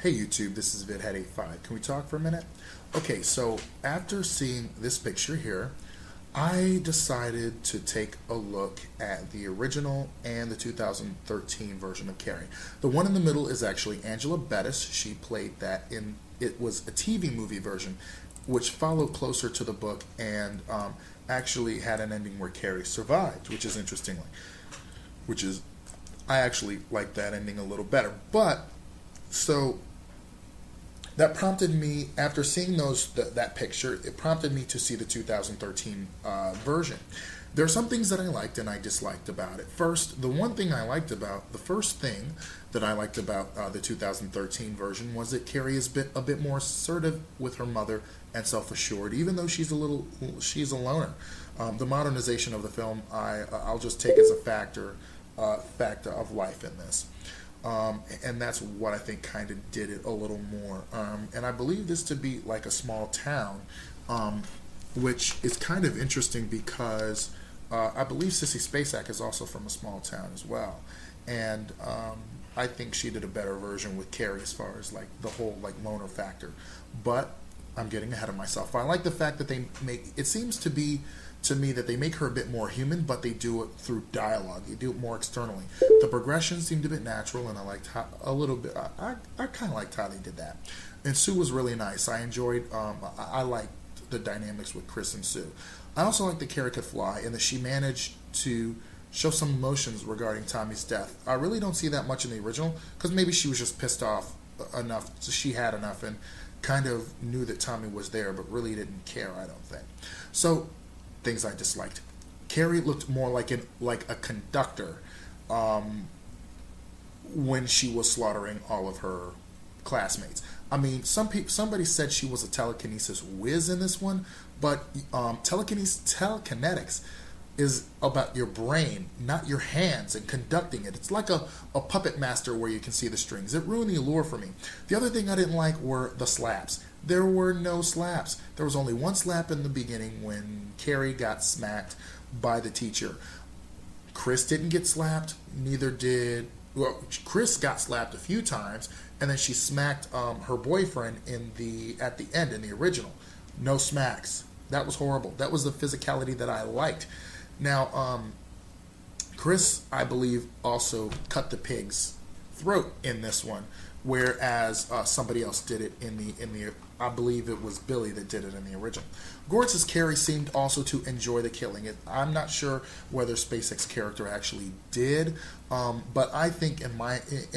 Hey YouTube, this is VidHead85. Can we talk for a minute? Okay, so after seeing this picture here, I decided to take a look at the original and the 2013 version of Carrie. The one in the middle is actually Angela Bettis. She played that in, it was a TV movie version, which followed closer to the book and actually had an ending where Carrie survived, which is interestingly, I actually like that ending a little better. But, so that prompted me, after seeing that picture, it prompted me to see the 2013 version. There are some things that I liked and I disliked about it. First, the first thing that I liked about the 2013 version was that Carrie is a bit more assertive with her mother and self-assured, even though she's a loner. The modernization of the film, I'll just take as a factor of life in this. And that's what I think kind of did it a little more. And I believe this to be like a small town, which is kind of interesting because I believe Sissy Spacek is also from a small town as well. And I think she did a better version with Carrie as far as like the whole like loner factor. But I'm getting ahead of myself. I like the fact that it seems to be to me that they make her a bit more human, but they do it through dialogue. They do it more externally. The progression seemed a bit natural, and I liked how I kind of liked how they did that. And Sue was really nice. I enjoyed. I liked the dynamics with Chris and Sue. I also liked that Carrie could fly, and that she managed to show some emotions regarding Tommy's death. I really don't see that much in the original, because maybe she was just pissed off enough, so she had enough, and kind of knew that Tommy was there, but really didn't care. I don't think so. Things I disliked. Carrie looked more like a conductor when she was slaughtering all of her classmates. I mean, somebody said she was a telekinesis whiz in this one, but telekinetics is about your brain, not your hands, and conducting it. It's like a puppet master where you can see the strings. It ruined the allure for me. The other thing I didn't like were the slaps. There were no slaps. There was only one slap in the beginning when Carrie got smacked by the teacher. Chris didn't get slapped, neither did... Well, Chris got slapped a few times, and then she smacked her boyfriend at the end in the original. No smacks. That was horrible. That was the physicality that I liked. Now, Chris, I believe, also cut the pig's throat in this one, whereas somebody else did it in the I believe it was Billy that did it in the original. Gortz's Carrie seemed also to enjoy the killing. I'm not sure whether Spacek's character actually did, but I think in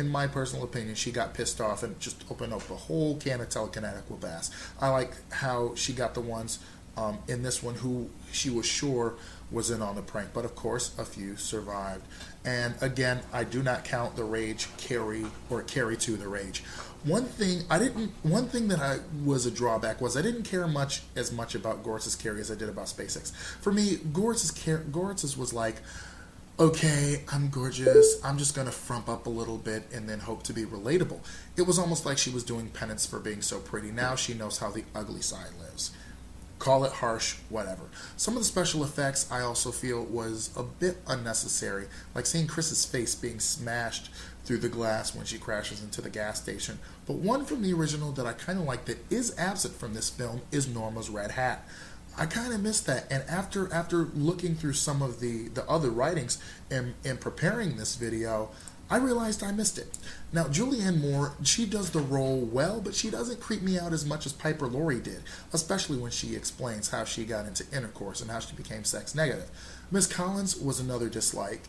my personal opinion, she got pissed off and just opened up a whole can of telekinetic whoop-ass. I like how she got the ones in this one who she was sure was in on the prank, but of course a few survived. And again, I do not count the Rage Carrie or Carrie 2 the Rage. One thing that was a drawback was I didn't care as much about Gortz's Carrie as I did about Spacek's. For me, Gortz's was like, okay, I'm gorgeous, I'm just gonna frump up a little bit and then hope to be relatable. It was almost like she was doing penance for being so pretty. Now she knows how the ugly side lives. Call it harsh, whatever. Some of the special effects I also feel was a bit unnecessary, like seeing Chris's face being smashed through the glass when she crashes into the gas station. But one from the original that I kind of like that is absent from this film is Norma's red hat. I kind of missed that, and after looking through some of the other writings and preparing this video, I realized I missed it. Now, Julianne Moore, she does the role well, but she doesn't creep me out as much as Piper Laurie did, especially when she explains how she got into intercourse and how she became sex negative. Miss Collins was another dislike.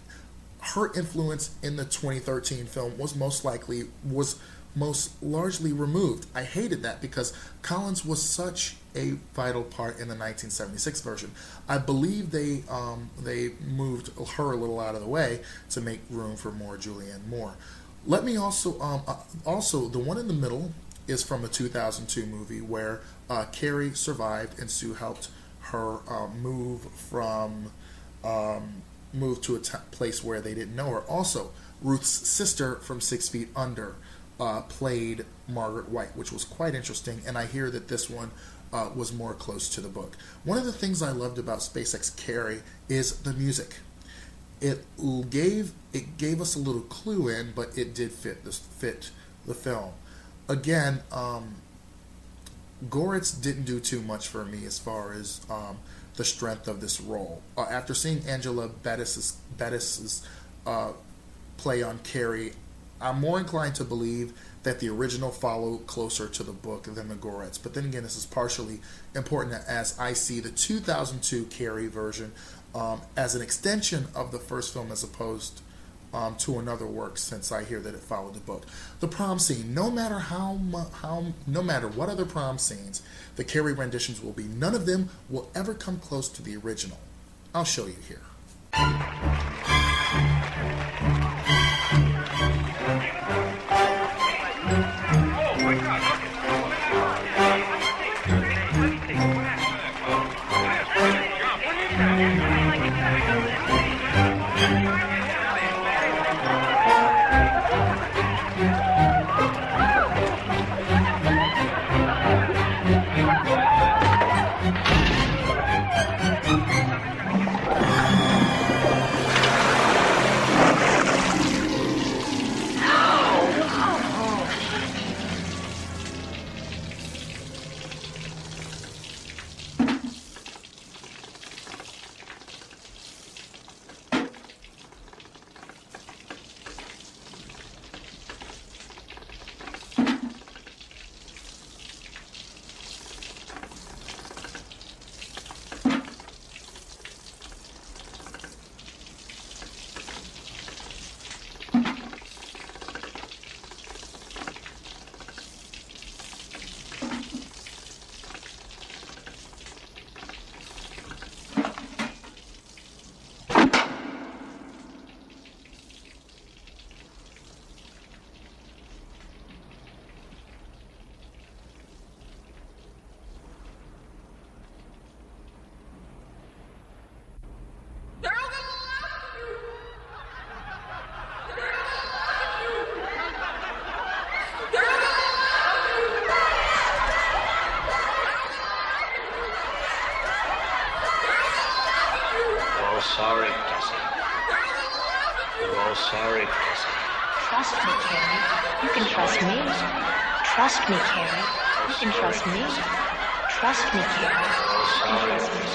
Her influence in the 2013 film was most largely removed. I hated that because Collins was such a vital part in the 1976 version. I believe they moved her a little out of the way to make room for more Julianne Moore. Let me also the one in the middle is from a 2002 movie where Carrie survived and Sue helped her move to a place where they didn't know her. Also, Ruth's sister from 6 Feet Under played Margaret White, which was quite interesting, and I hear that this one was more close to the book. One of the things I loved about Spacek's Carrie is the music. It gave us a little clue in, but it did fit the film. again, Goretz didn't do too much for me as far as the strength of this role. After seeing Angela Bettis's play on Carrie, I'm more inclined to believe that the original followed closer to the book than the Goretz. But then again, this is partially important as I see the 2002 Carrie version as an extension of the first film as opposed to another work, since I hear that it followed the book. The prom scene, no matter no matter what other prom scenes the Carrie renditions will be, none of them will ever come close to the original. I'll show you here. Sorry, Cassie. We're all sorry, Cassie. Trust me, Carrie. You can trust me. Trust me, Carrie. You can trust me. Trust me, Carrie. You can trust me.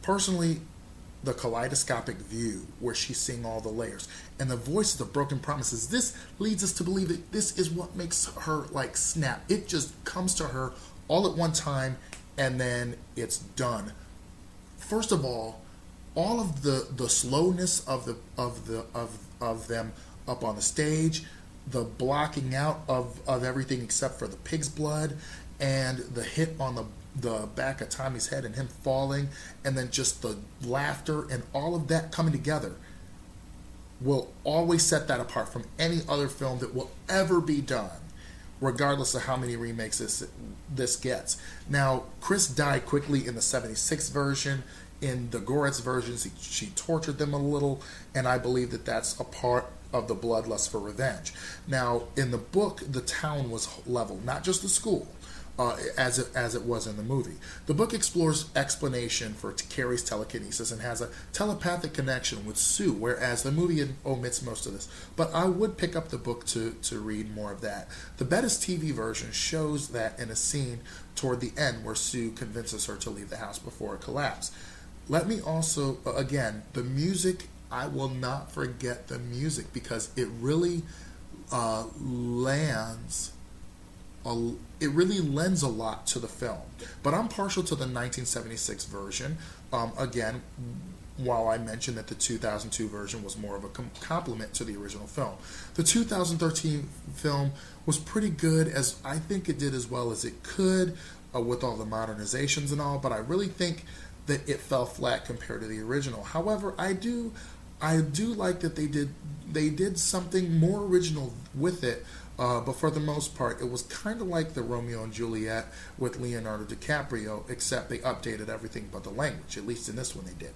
Personally, the kaleidoscopic view where she's seeing all the layers and the voices of broken promises, this leads us to believe that this is what makes her like snap. It just comes to her all at one time and then it's done. First of all of the slowness of them up on the stage, the blocking out of everything except for the pig's blood, and the hit on the back of Tommy's head and him falling, and then just the laughter and all of that coming together will always set that apart from any other film that will ever be done, regardless of how many remakes this gets. Now, Chris died quickly in the 76 version. In the Goretz versions, she tortured them a little, and I believe that that's a part of the bloodlust for revenge. Now, in the book, the town was leveled, not just the school. As it was in the movie. The book explores explanation for Carrie's telekinesis and has a telepathic connection with Sue, whereas the movie omits most of this. But I would pick up the book to read more of that. The Bettis TV version shows that in a scene toward the end where Sue convinces her to leave the house before it collapsed. Let me also, again, the music, I will not forget the music because it really lends a lot to the film. But I'm partial to the 1976 version. Again, while I mentioned that the 2002 version was more of a complement to the original film. The 2013 film was pretty good, as I think it did as well as it could with all the modernizations and all, but I really think that it fell flat compared to the original. However, I do like that they did something more original with it, but for the most part, it was kind of like the Romeo and Juliet with Leonardo DiCaprio, except they updated everything but the language. At least in this one, they did.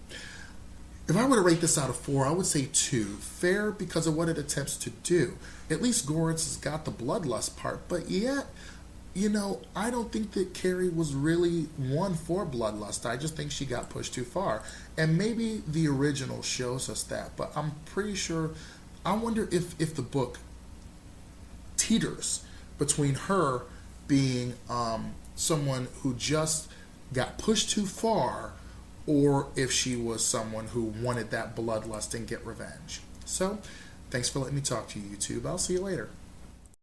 If I were to rate this out of 4, I would say 2. Fair because of what it attempts to do. At least Goritz has got the bloodlust part, but yet, I don't think that Carrie was really one for bloodlust. I just think she got pushed too far. And maybe the original shows us that, but I'm pretty sure, I wonder if the book teeters between her being someone who just got pushed too far, or if she was someone who wanted that bloodlust and get revenge. So, thanks for letting me talk to you, YouTube. I'll see you later.